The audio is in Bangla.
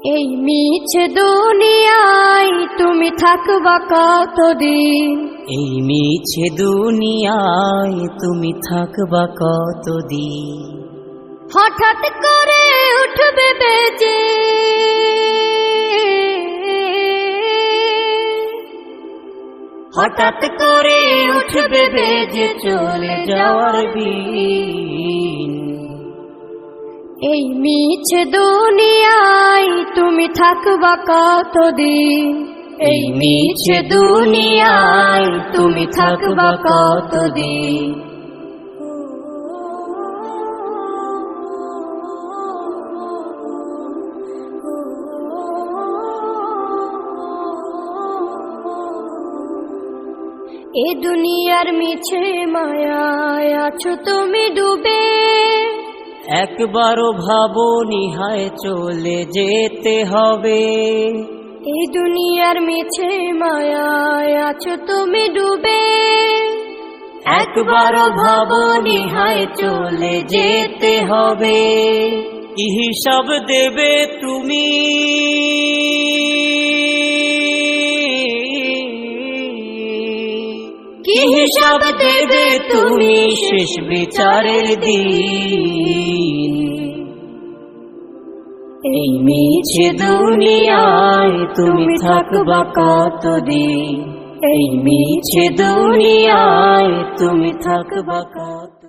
এই মিছে দুনিয়ায় তুমি থাকবা কতদিন? এই মিছে দুনিয়ায় তুমি থাকবা কতদিন? হঠাৎ করে উঠবে বেজে হঠাৎ করে উঠবে বেজে চলে যাওয়ার দিন। এই মিছে দুনিয়ায় তুমি থাকবা কতদিন? এই মিছে দুনিয়ায় তুমি থাকবা কতদিন? এ দুনিয়ার মিছে মায়ায় আছো তুমি ডুবে, একবারও ভাবোনি হায় চলে যেতে হবে। এই দুনিয়ার মিছে মায়ায় আছো তুমি ডুবে, একবারও ভাবোনি হায় চলে যেতে হবে। কি হিসাব দেবে তুমি? কি হিসাব দেবে তুমি শেষ বিচারের দিন? এই মিছে দুনিয়ায় তুমি থাকবা কতদিন? এই মিছে দুনিয়ায় তুমি থাকবা কত